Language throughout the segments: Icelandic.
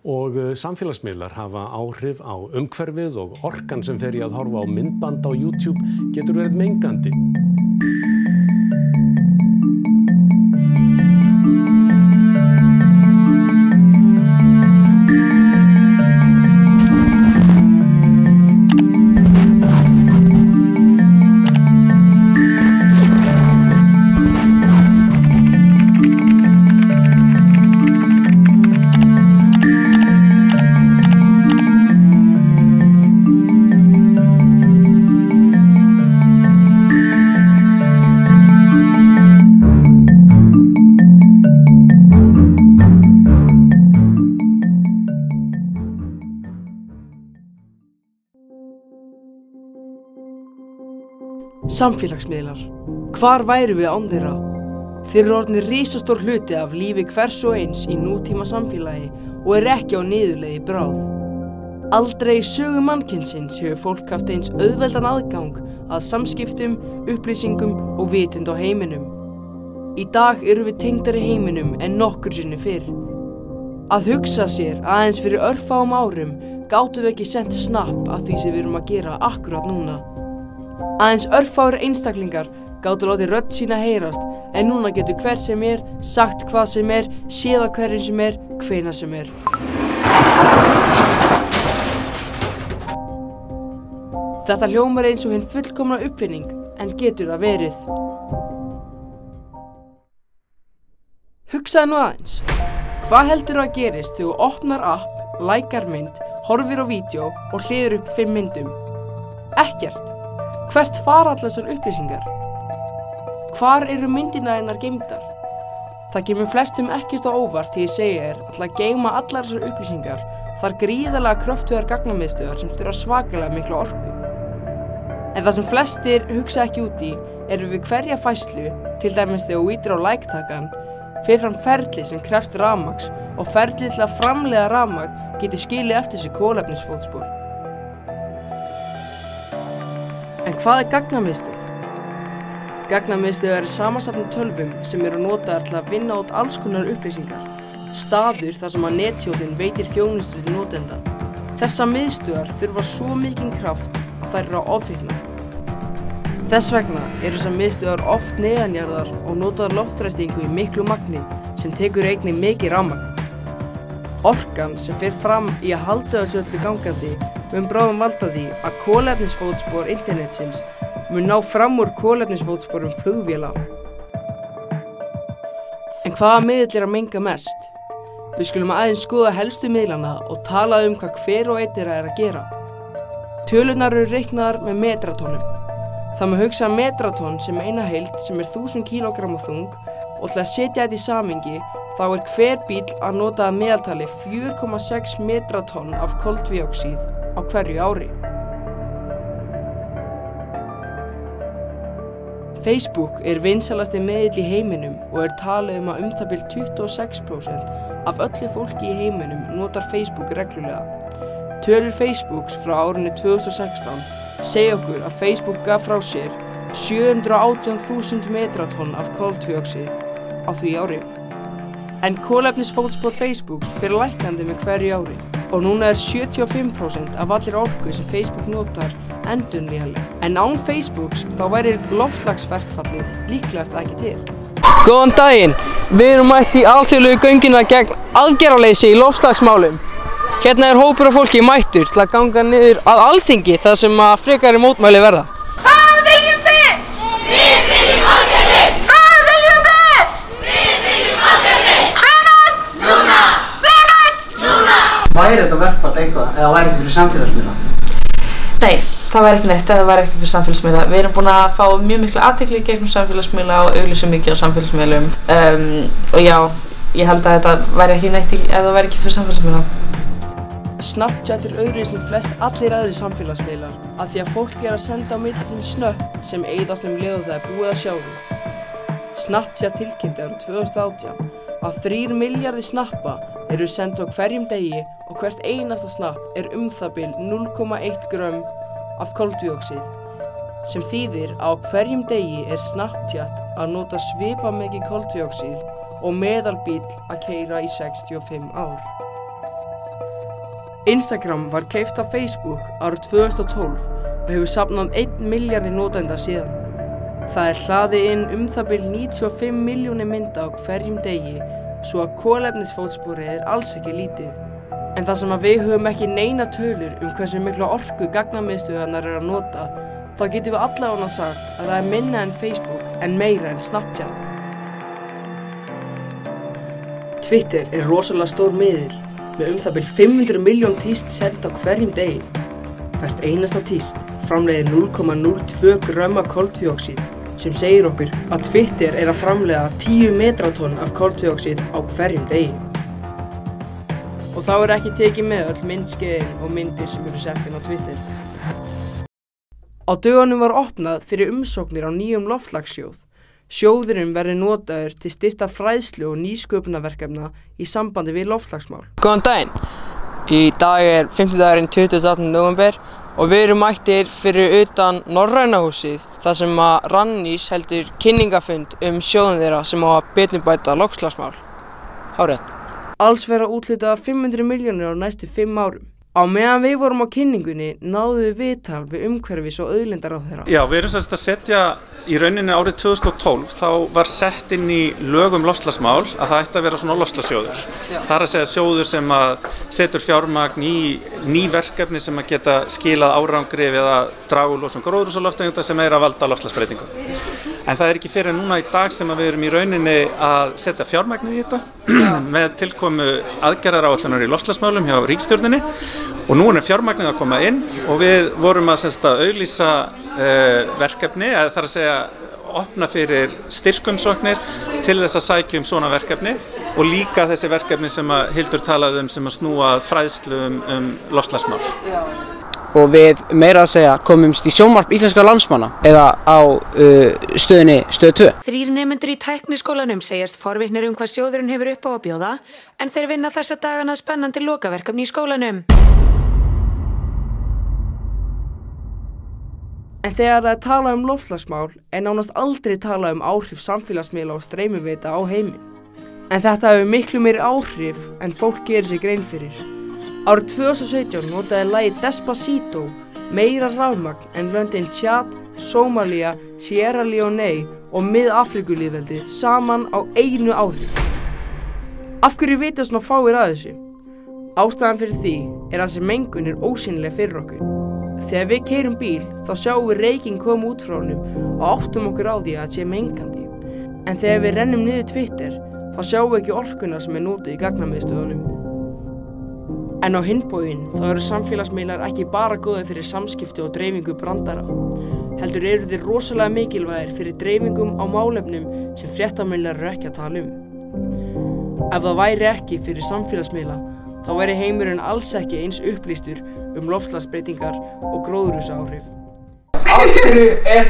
og samfélagsmiðlar hafa áhrif á umhverfið og orkan sem fer í að horfa á myndband á YouTube getur verið mengandi. Samfélagsmiðlar. Hvar værum við án þeirra? Þeir eru orðnir risastór hluti af lífi hvers og eins í nútíma samfélagi og eru ekki á niðurleið bráð. Aldrei í sögu mannkynsins hefur fólk haft eins auðveldan aðgang að samskiptum, upplýsingum og vitund á heiminum. Í dag eru við tengdari heiminum en nokkur sinni fyrr. Að hugsa sér aðeins fyrir örfáum árum gátum við ekki sent snapp af því sem við erum að gera akkúrat núna. Aðeins örfáir einstaklingar gátu látið rödd sína heyrast en núna getur hver sem er, sagt hvað sem er, séð á hverjum sem er, hvenær sem er. Þetta hljómar eins og hinn fullkomna uppfinning en getur það verið. Hugsaðu nú aðeins. Hvað heldur að gerist þegar þú opnar app, lækar mynd, horfir á vídeó og hliðir upp 5 myndum? Ekkert. Hvert fara allar þessar upplýsingar? Hvar eru myndina þínar geymdar? Það kemur flestum ekkert á óvart því ég segi að að geyma allar þessar upplýsingar þarf gríðarlega kröftugar gagnamiðstöðvar sem þurfa svakalega mikla orku. En það sem flestir hugsa ekki út í eru við hverja færslu, til dæmis þegar þú ýtir á like-takan, fer fram ferli sem krefst rafmagns og ferli til að framleiða rafmagn geti skilið eftir sig kolefnisfótspor. En hvað gagnamiðstöð? Gagnamiðstöðvar eru samansafn tölvum sem eru notaðar til að vinna út alls konar upplýsingar. Staður þar sem að netþjónninn veitir þjónustu til notenda. Þessar miðstöðvar þurfa svo mikinn kraft að þær eru að ofhitna. Þess vegna eru þessar miðstöðvar oft neðanjarðar og notaðar loftræstingu í miklu magni sem tekur einnig mikið rafmagn. Orkan sem fer fram í að halda þessu öllu gangandi mun bráðum valda því að kolefnisfótspor internetsins mun ná fram úr kolefnisfótsporum flugvéla. En hvaða miðill er að menga mest? Við skulum aðeins skoða helstu miðlana og tala hvað hver og einn þeirra er að gera. Tölurnar eru reiknaðar með metratonum. Það má hugsa metraton sem eina heild sem er 1000 kg þung og til að setja þetta í samhengi þá er hver bíll að nota að meðaltali 4,6 metratonn af koltvíoxíð á hverju ári. Facebook er vinsælasti miðill í heiminum og er talið að það bil 26% af öllu fólki í heiminum notar Facebook reglulega. Tölur Facebooks frá árinu 2016 segja okkur að Facebook gaf frá sér 718.000 metratonn af koltvíoxíð á því ári. En kolefnisfótspor Facebooks fer lækkandi með hverju ári og núna er 75% af allir orku sem Facebook notar endurnýjanleg. En án Facebooks þá væri loftslagsverkfallið líklegast ekki til. Góðan daginn! Við erum mætt í alþjóðlegu gönguna gegn aðgerðaleysi í loftslagsmálum. Hérna er hópur af fólki mættur til að ganga niður að Alþingi þar sem að frekari mótmæli verða. Hvað viljum við? Við viljum aðgerðir! Hvað viljum við? Við viljum aðgerðir! Hvenær? Núna! Hvenær? Núna! Væri þetta verkfall eitthvað eða væri ekki fyrir samfélagsmiðla? Nei, það væri ekki neitt eða það væri ekki fyrir samfélagsmiðla. Við erum búin að fá mjög mikla athygli gegnum samfélagsmiðla og auglýsum mikið á samfélagsmiðlum. Og já, ég held að þetta væri ekki neitt ef það væri ekki fyrir samfélagsmiðla. Snapchat er öðruvísi en flest allir aðrir samfélagsmiðlar af því að fólk er að senda á milli sín snöpp sem eyðast leið og það er búið að sjá þau. Snapchat tilkynnti árið 2018 að 3 milljarðir snappa eru send á hverjum degi og hvert einasta snapp er það bil 0,1 grömm af koltvíoxíð, sem þýðir að á hverjum degi er Snapchat að nota svipað mikið koltvíoxíð og meðalbíll að keyra í 65 ár. Instagram var keypt af Facebook árið 2012 og hefur safnað 1 milljarði notenda síðan. Það hlaðið inn það bil 95 milljónir mynda á hverjum degi svo að kolefnisfótsporið alls ekki lítið. En þar sem við höfum ekki neina tölur hversu mikla orku gagnamiðstöðvarnar að nota, þá getum við allavega sagt að það minna en Facebook en meira en Snapchat. Twitter rosalega stór miðill með það bil 500 milljón tíst seld á hverjum degi. Hvert einasta tíst framleiðir 0,02 grömm af koltvíoxíð sem segir okkur að Twitter að framleiða 10 metratonn af koltvíoxíð á hverjum degi. Og þá ekki tekið með öll myndskeiðin og myndir sem sett inn á Twitter. Á dögunum var opnað fyrir umsóknir á nýjum loftslagssjóð. Sjóðurinn verður notaður til styrkta fræðslu og nýsköpunarverkefna í sambandi við loftslagsmál. Góðan daginn! Í dag 50-dagurinn 28. nóvember og við erum mættir fyrir utan Norræna húsið þar sem að Rannís heldur kynningafund sjóðun þeirra sem á að betrumbæta loftslagsmál. Hárrétt. Alls verða úthlutað 500 milljónir á næstu 5 árum. Á meðan við vorum á kynningunni náðum við viðtal við umhverfis- og auðlindaráðherra. Já, við erum að setja í rauninni árið 2012 þá var sett inn í lög loftslagsmál að það ætti að vera svona loftslagssjóður. Það að segja sjóður sem að setur fjármagn í ný verkefni sem að geta skilað árangri við að draga úr losun gróðurhúsalofttegunda sem að valda loftslagsbreytingum. En það ekki fyrir núna í dag sem að við erum í rauninni að setja fjármagnið í þetta með tilkomu aðgerðaráætlunar í loftslagsmálum hjá ríkisstjórninni og nú fjármagnið að koma inn og við vorum að auglýsa verkefni, eða það að segja opna fyrir styrkumsóknir til þess að sækja svona verkefni og líka þessi verkefni sem að Hildur talaði sem að snúa fræðslu loftslagsmál. Og við meira að segja komumst í sjónvarp íslenskra landsmanna eða á stöðinni Stöð 2. 3 nemendur í tækniskólanum segjast forvitnir hvað sjóðurinn hefur upp á að bjóða en þeir vinna þessa dagana spennandi lokaverkefni í skólanum. En þegar það talað loftslagsmál nánast aldrei talað áhrif samfélagsmiðla og streymiveita á heiminn. En þetta hefur miklu meiri áhrif en fólk gerir sér grein fyrir. Árið 2017 notaði lagið Despacito meira rafmagn en löndin Tchad, Sómalía, Sierra Leone og Mið-Afríkulýðveldið saman á einu ári. Af hverju vita svona fáir að þessu? Ástæðan fyrir því að þessi mengun ósýnileg fyrir okkur. Þegar við keyrum bíl þá sjáum við reykinn koma út frá honum og áttum okkur á því að það sé mengandi. En þegar við rennum niður Twitter þá sjáum við ekki orkuna sem notuð í gagnamiðstöðunum. En á hinn bóginn þá eru samfélagsmiðlar ekki bara góðir fyrir samskipti og dreifingu brandara. Heldur eru þeir rosalega mikilvægir fyrir dreifingum á málefnum sem fréttamiðlar eru ekki að tala Ef það væri ekki fyrir samfélagsmiðla þá væri heimurinn alls ekki eins upplýstur loftslagsbreytingar og gróðurhúsaáhrif. Af hverju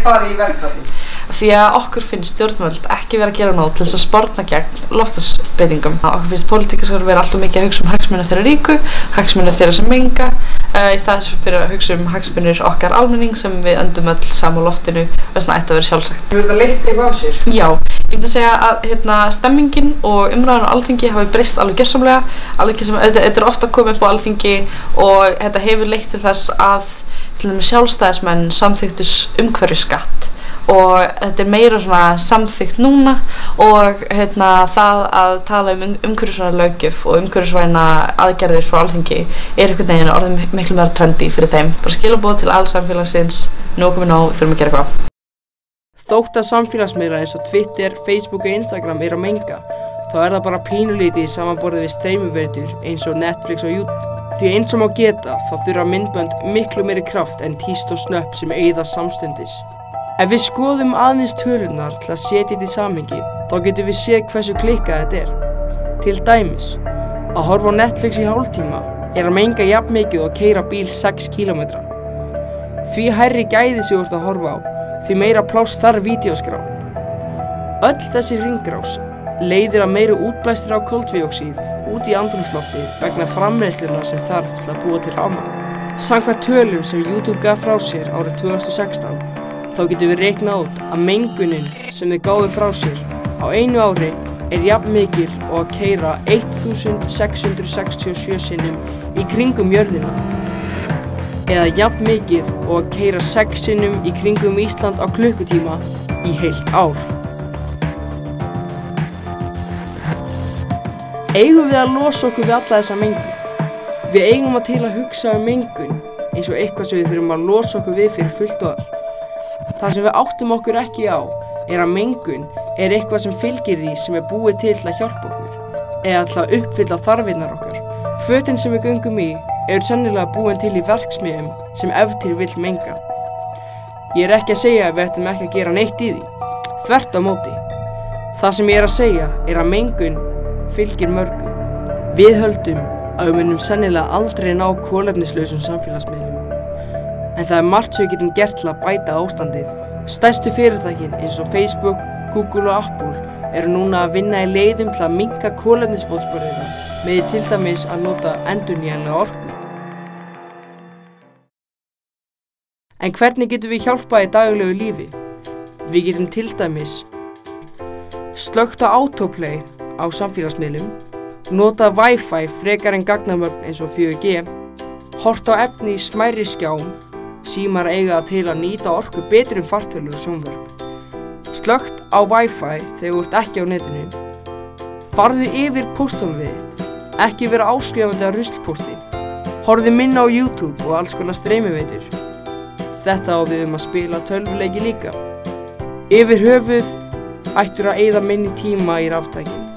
farið í verkfall? Því að okkur finnst stjórnvöld ekki vera að gera nóg til þess að sporna gegn loftslagsbreytingum. Okkur finnst pólitíkusar vera alltaf mikið að hugsa hagsmuni þeirra ríku, hagsmuni þeirra sem menga, í staðis fyrir að hugsa hagsmunir okkar almenning sem við öndum öll saman á loftinu og þess vegna ætti að vera sjálfsagt. Hefur þetta leitt eitthvað á sér? Já, ég myndi að segja að stemmingin og umræðan á Alþingi hafi breyst alveg gjörsamlega. Þetta ofta komið upp á Alþingi og þetta hefur leitt til þess að til dæmis sjálfstæðismenn samþykktu umhverfisskatt og þetta meira svona samþykkt núna og það að tala umhverfisvæna löggjöf og umhverfisvæna aðgerðir frá Alþingi einhvern veginn orðið miklu meira trendi fyrir þeim. Bara skilaboð til alls samfélagsins, nú komið nóg, við þurfum að gera eitthvað. Þótt að samfélagsmiðlar eins og Twitter, Facebook og Instagram að menga, þá það bara pínulítið samanborðið við streymiveitur eins og Netflix og YouTube. Því eins og má geta, þá þurfa myndbönd miklu meiri kraft en tíst og snöpp sem eyða samstundis. Ef við skoðum aðeins tölurnar til að setja þetta í samhengi, þá getum við séð hversu klikkað þetta Til dæmis, að horfa á Netflix í hálftíma að menga jafn mikið og að keyra bíl 6 km. Því hærri gæði sig að horfa á, því meira pláss þarf vídeóskrá. Öll þessi hringrás leiðir að meiri útblæstri á koltvíoxíð út í andrúmsloftið vegna framleiðslunnar sem þarf til að búa til rafmagn. Samkvæmt tölum sem YouTube gaf frá sér árið 2016, þá getum við reiknað út að mengunin sem þau gáfu frá sér á einu ári er jafn mikil og að keyra 1667 sinnum í kringum jörðina. Eða jafn mikið og að keyra 6 sinnum í kringum Ísland á klukkutíma í heilt ár. Eigum við að losa okkur við alla þessa mengun? Við eigum að til að hugsa mengun eins og eitthvað sem við þurfum að losa okkur við fyrir fullt og allt. Það sem við áttum okkur ekki á er að mengun er eitthvað sem fylgir því sem er búið til að hjálpa okkur eða til að uppfylla þarfinnar okkar. Fötin sem við göngum í eru sennilega búin til í verksmiðjum sem ef til vill menga. Ég er ekki að segja að við ættum ekki að gera neitt í því. Þvert á móti. Það sem ég er að segja er að mengun fylgir mörgu. Við höldum að við munum sennilega aldrei ná kolefnislausum samfélagsmiðlum. En það er margt sem við getum gert til að bæta ástandið. Stærstu fyrirtækin eins og Facebook, Google og Apple eru núna að vinna í leiðum til að minnka kolefnisfótsporina með því til dæmis að nota endurnýjanlega orku. En hvernig getum við hjálpað í daglegu lífi? Við getum til dæmis slökkt á autoplay á samfélagsmiðlum, notað Wi-Fi frekar en gagnamögn eins og 4G, hort á efni í smærri skjám, símar eiga til að nýta orku betur fartölur og sjónvörp. Slökkt á Wi-Fi þegar þú ert ekki á netinu. Farðu yfir pósthólfið þitt, ekki vera áskrifandi að ruslpósti. Horfðu minna á YouTube og alls konar streymiveitur. Þetta á við að spila tölvuleiki líka. Yfir höfuð ættur að eyða minni tíma í raftækin.